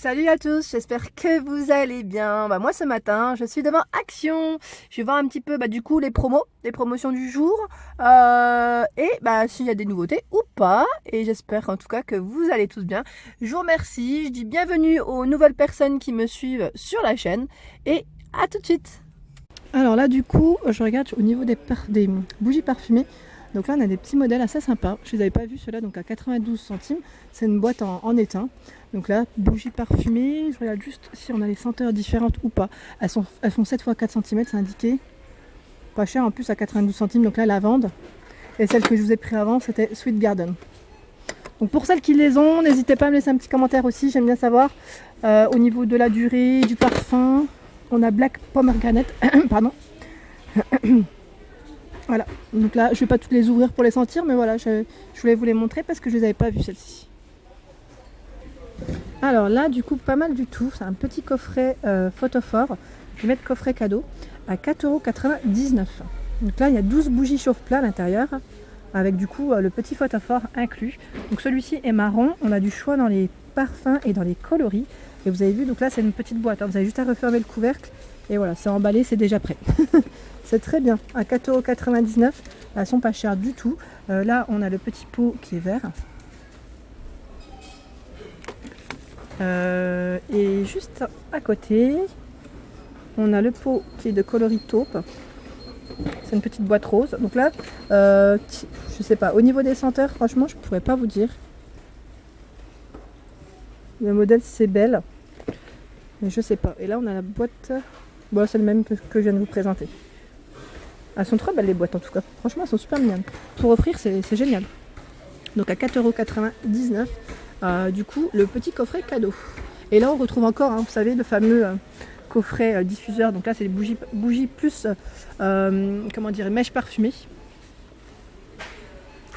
Salut à tous, j'espère que vous allez bien. Moi ce matin, je suis devant Action. Je vais voir un petit peu du coup les promotions du jour et s'il y a des nouveautés ou pas. Et j'espère en tout cas que vous allez tous bien. Je vous remercie, je dis bienvenue aux nouvelles personnes qui me suivent sur la chaîne et à tout de suite. Alors là du coup, je regarde au niveau des bougies parfumées. Donc là on a des petits modèles assez sympas. Je les avais pas vus ceux-là, donc à 92 centimes. C'est une boîte en étain. Donc là, bougies parfumées, je regarde juste si on a les senteurs différentes ou pas. Elles font 7 x 4 cm, c'est indiqué. Pas cher en plus à 92 centimes, donc là lavande. Et celle que je vous ai pris avant, c'était Sweet Garden. Donc pour celles qui les ont, n'hésitez pas à me laisser un petit commentaire aussi, j'aime bien savoir. Au niveau de la durée, du parfum, on a Black Pomegranate, pardon. Voilà, donc là je ne vais pas toutes les ouvrir pour les sentir, mais voilà, je voulais vous les montrer parce que je ne les avais pas vues celles-ci. Alors là du coup pas mal du tout, c'est un petit coffret photophore, je vais mettre coffret cadeau à 4,99 €. Donc là il y a 12 bougies chauffe-plat à l'intérieur, avec du coup le petit photophore inclus. Donc celui-ci est marron, on a du choix dans les parfums et dans les coloris. Et vous avez vu, donc là c'est une petite boîte, vous avez juste à refermer le couvercle et voilà, c'est emballé, c'est déjà prêt. C'est très bien, à 4,99 €, elles sont pas chères du tout. Là on a le petit pot qui est vert. Et juste à côté, on a le pot qui est de coloris taupe. C'est une petite boîte rose. Donc là, je sais pas, au niveau des senteurs, franchement, je pourrais pas vous dire. Le modèle c'est belle, mais je sais pas. Et là, on a la boîte. Bon, c'est le même que je viens de vous présenter. Elles sont trop belles les boîtes en tout cas. Franchement, elles sont super mignonnes. Pour offrir, c'est génial. Donc à 4,99 €, du coup, le petit coffret cadeau. Et là, on retrouve encore, vous savez, le fameux coffret diffuseur. Donc là, c'est les bougies plus, comment dire, mèche parfumée.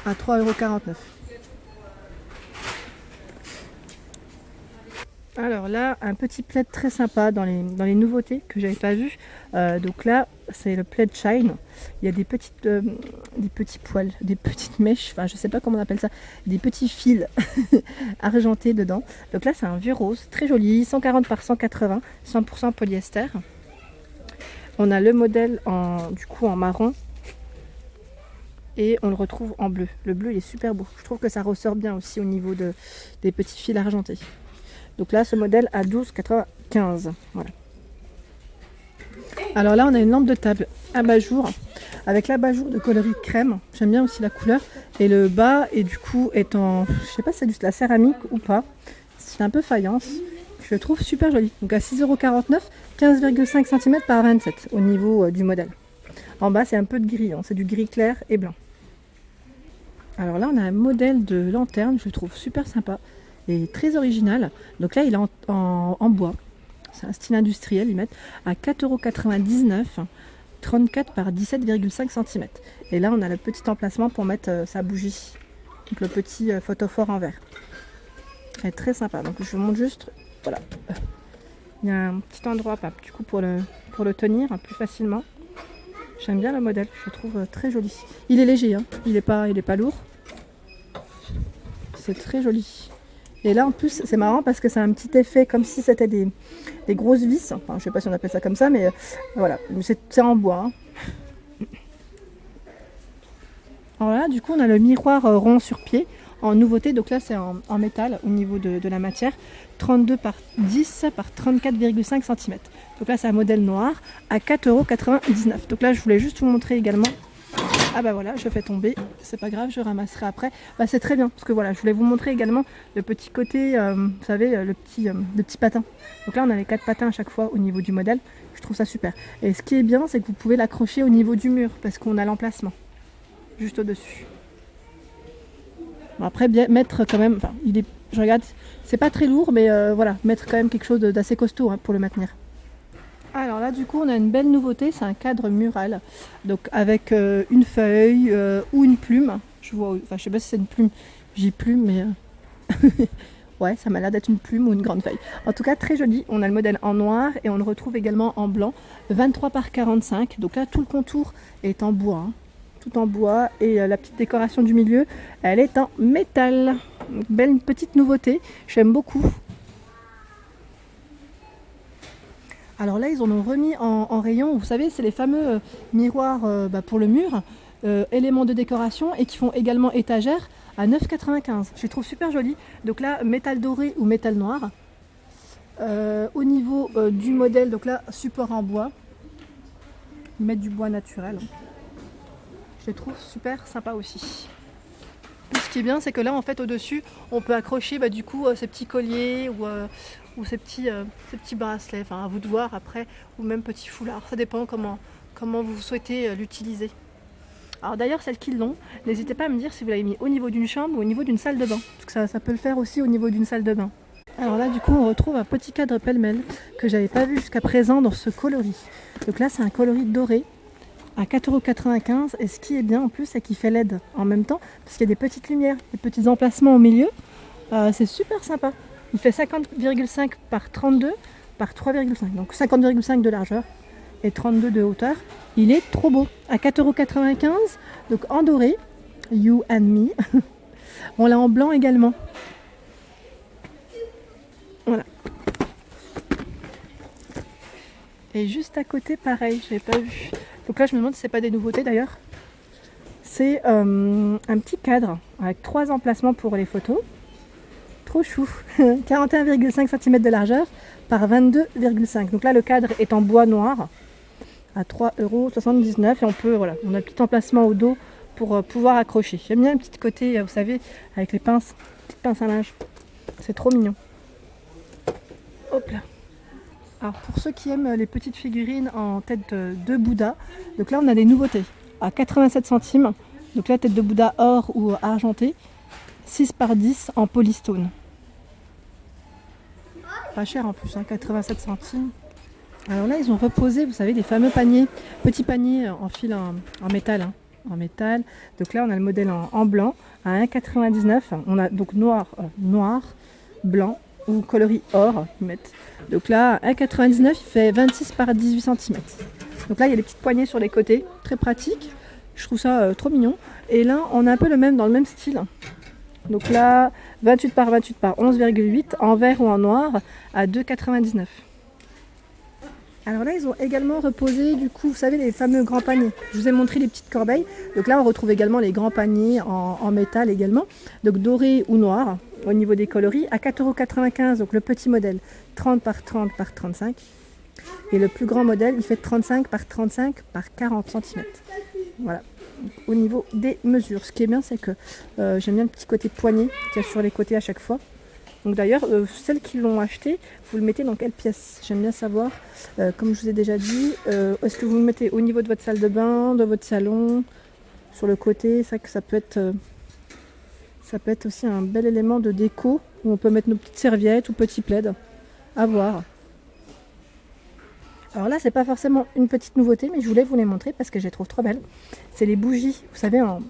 À 3,49 €. Alors là, un petit plaid très sympa dans les nouveautés que j'avais pas vu. Donc là, c'est le plaid shine. Il y a des petits poils, des petites mèches, enfin je sais pas comment on appelle ça, des petits fils argentés dedans. Donc là, c'est un vieux rose, très joli, 140 par 180, 100% polyester. On a le modèle du coup en marron. Et on le retrouve en bleu. Le bleu, il est super beau. Je trouve que ça ressort bien aussi au niveau des petits fils argentés. Donc là, ce modèle à 12,95 €. Voilà. Alors là, on a une lampe de table abat-jour avec l'abat-jour de coloris crème. J'aime bien aussi la couleur. Et le bas, et du coup, est en, je sais pas si c'est de la céramique ou pas. C'est un peu faïence. Je le trouve super joli. Donc à 6,49 €, 15,5 cm par 27 au niveau du modèle. En bas, c'est un peu de gris. C'est du gris clair et blanc. Alors là, on a un modèle de lanterne. Je le trouve super sympa. Et très original. Donc là, il est en bois. C'est un style industriel. Ils mettent à 4,99 €, 34 par 17,5 cm. Et là, on a le petit emplacement pour mettre sa bougie. Donc le petit photophore en verre. C'est très sympa. Donc je vous montre juste. Voilà. Il y a un petit endroit du coup pour le tenir plus facilement. J'aime bien le modèle. Je le trouve très joli. Il est léger. Il n'est pas lourd. C'est très joli. Et là en plus c'est marrant parce que c'est un petit effet comme si c'était des grosses vis. Enfin je sais pas si on appelle ça comme ça, mais voilà, c'est en bois. Alors là du coup on a le miroir rond sur pied en nouveauté. Donc là c'est en métal au niveau de la matière. 32 par 10 par 34,5 cm. Donc là c'est un modèle noir à 4,99 €. Donc là je voulais juste vous montrer également. Ah bah voilà, je fais tomber, c'est pas grave, je ramasserai après. C'est très bien, parce que voilà, je voulais vous montrer également le petit côté, vous savez, le petit patin. Donc là on a les 4 patins à chaque fois au niveau du modèle, je trouve ça super. Et ce qui est bien, c'est que vous pouvez l'accrocher au niveau du mur, parce qu'on a l'emplacement, juste au-dessus. Bon, après, bien mettre quand même, je regarde, c'est pas très lourd, mais voilà, mettre quand même quelque chose d'assez costaud pour le maintenir. Alors là du coup on a une belle nouveauté, c'est un cadre mural, donc avec une feuille ou une plume. Je sais pas si c'est une plume, j'ai plume mais ouais ça m'a l'air d'être une plume ou une grande feuille. En tout cas très joli, on a le modèle en noir et on le retrouve également en blanc, 23 par 45, donc là tout le contour est en bois, tout en bois et la petite décoration du milieu elle est en métal. Belle petite nouveauté, j'aime beaucoup. Alors là, ils en ont remis en rayon. Vous savez, c'est les fameux miroirs pour le mur, éléments de décoration et qui font également étagère à 9,95. Je les trouve super jolis. Donc là, métal doré ou métal noir. Au niveau du modèle, donc là, support en bois. Ils mettent du bois naturel. Je les trouve super sympas aussi. Ce qui est bien, c'est que là, en fait, au-dessus, on peut accrocher du coup ces petits colliers ou ces petits bracelets. Enfin, à vous de voir après, ou même petits foulards. Ça dépend comment vous souhaitez l'utiliser. Alors d'ailleurs, celles qui l'ont, n'hésitez pas à me dire si vous l'avez mis au niveau d'une chambre ou au niveau d'une salle de bain. Parce que ça peut le faire aussi au niveau d'une salle de bain. Alors là, du coup, on retrouve un petit cadre pêle-mêle que j'avais pas vu jusqu'à présent dans ce coloris. Donc là, c'est un coloris doré à 4,95 €. Et ce qui est bien en plus, c'est qu'il fait LED en même temps, parce qu'il y a des petites lumières, des petits emplacements au milieu. C'est super sympa. Il fait 50,5 par 32 par 3,5. Donc 50,5 de largeur et 32 de hauteur. Il est trop beau. À 4,95 €, donc en doré, You and Me. On l'a en blanc également. Voilà. Et juste à côté, pareil, je n'avais pas vu. Donc là, je me demande si c'est pas des nouveautés d'ailleurs. C'est un petit cadre avec 3 emplacements pour les photos. Trop chou. 41,5 cm de largeur par 22,5. Donc là, le cadre est en bois noir à 3,79 € et on peut, voilà, on a un petit emplacement au dos pour pouvoir accrocher. J'aime bien le petit côté, vous savez, avec les pinces, petites pinces à linge. C'est trop mignon. Hop là. Alors pour ceux qui aiment les petites figurines en tête de Bouddha, donc là on a des nouveautés à 87 centimes. Donc là, tête de Bouddha or ou argenté, 6 par 10 en polystone. Pas cher en plus, 87 centimes. Alors là, ils ont reposé, vous savez, les fameux paniers, petits paniers en fil en métal. En métal. Donc là, on a le modèle en blanc à 1,99 €. On a donc noir, blanc ou coloris or. Ils mettent. Donc là, 1,99 €, il fait 26 par 18 cm. Donc là, il y a les petites poignées sur les côtés, très pratique. Je trouve ça trop mignon. Et là, on a un peu le même, dans le même style. Donc là, 28 par 28 par 11,8 en vert ou en noir à 2,99 €. Alors là, ils ont également reposé, du coup, vous savez, les fameux grands paniers. Je vous ai montré les petites corbeilles. Donc là, on retrouve également les grands paniers en métal également. Donc doré ou noir, au niveau des coloris, à 4,95 €. Donc le petit modèle, 30 par 30 par 35. Et le plus grand modèle, il fait 35 par 35 par 40 cm. Voilà, donc, au niveau des mesures. Ce qui est bien, c'est que j'aime bien le petit côté poignée qu'il y a sur les côtés à chaque fois. Donc d'ailleurs, celles qui l'ont acheté, vous le mettez dans quelle pièce? J'aime bien savoir, comme je vous ai déjà dit, est-ce que vous le mettez au niveau de votre salle de bain, de votre salon, sur le côté? Ça peut être aussi un bel élément de déco, où on peut mettre nos petites serviettes ou petits plaids, à voir. Alors là, c'est pas forcément une petite nouveauté, mais je voulais vous les montrer parce que je les trouve trop belles. C'est les bougies, vous savez, alors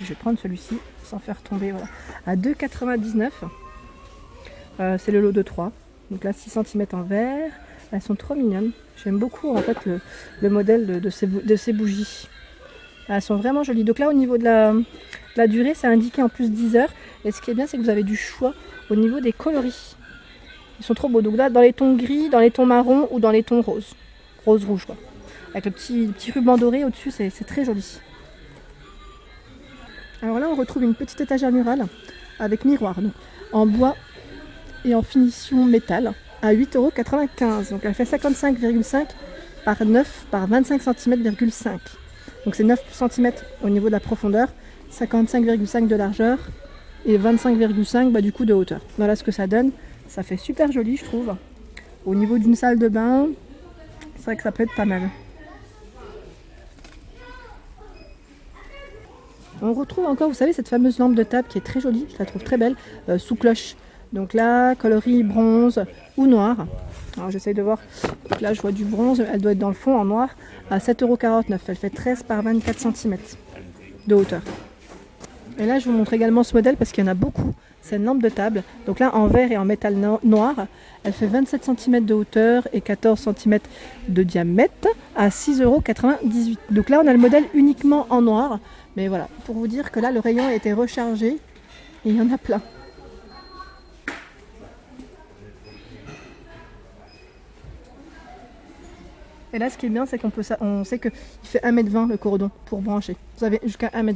je vais prendre celui-ci sans faire tomber, voilà, à 2,99 €. C'est le lot de 3. Donc là, 6 cm en verre. Elles sont trop mignonnes. J'aime beaucoup en fait le modèle de ces bougies. Elles sont vraiment jolies. Donc là, au niveau de la durée, c'est indiqué en plus 10 heures. Et ce qui est bien, c'est que vous avez du choix au niveau des coloris. Ils sont trop beaux. Donc là, dans les tons gris, dans les tons marron ou dans les tons roses. Rose-rouge, quoi. Avec le petit ruban doré au-dessus, c'est très joli. Alors là, on retrouve une petite étagère murale avec miroir. Donc en bois et en finition métal à 8,95 €. Donc elle fait 55,5 par 9 par 25 cm,5. Donc c'est 9 cm au niveau de la profondeur, 55,5 de largeur et 25,5 du coup de hauteur. Voilà ce que ça donne. Ça fait super joli, je trouve. Au niveau d'une salle de bain, c'est vrai que ça peut être pas mal. On retrouve encore, vous savez, cette fameuse lampe de table qui est très jolie, je la trouve très belle, sous cloche. Donc là, coloris bronze ou noir. Alors j'essaye de voir. Donc là, je vois du bronze, elle doit être dans le fond en noir à 7,49 €. Elle fait 13 par 24 cm de hauteur. Et là, je vous montre également ce modèle parce qu'il y en a beaucoup. C'est une lampe de table. Donc là, en verre et en métal noir, elle fait 27 cm de hauteur et 14 cm de diamètre à 6,98 €. Donc là, on a le modèle uniquement en noir. Mais voilà, pour vous dire que là, le rayon a été rechargé et il y en a plein. Et là, ce qui est bien, c'est on sait qu'il fait 1,20 m le cordon pour brancher. Vous avez jusqu'à 1,20 m.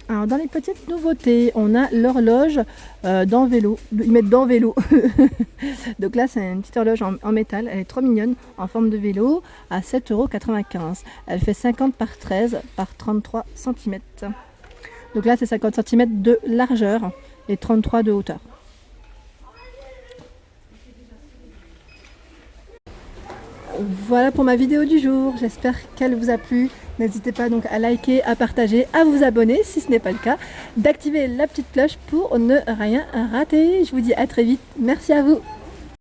Alors, dans les petites nouveautés, on a l'horloge dans vélo. Ils mettent dans vélo. Donc là, c'est une petite horloge en métal. Elle est trop mignonne, en forme de vélo, à 7,95 €. Elle fait 50 par 13 par 33 cm. Donc là, c'est 50 cm de largeur et 33 de hauteur. Voilà pour ma vidéo du jour, j'espère qu'elle vous a plu. N'hésitez pas donc à liker, à partager, à vous abonner si ce n'est pas le cas, d'activer la petite cloche pour ne rien rater. Je vous dis à très vite, merci à vous.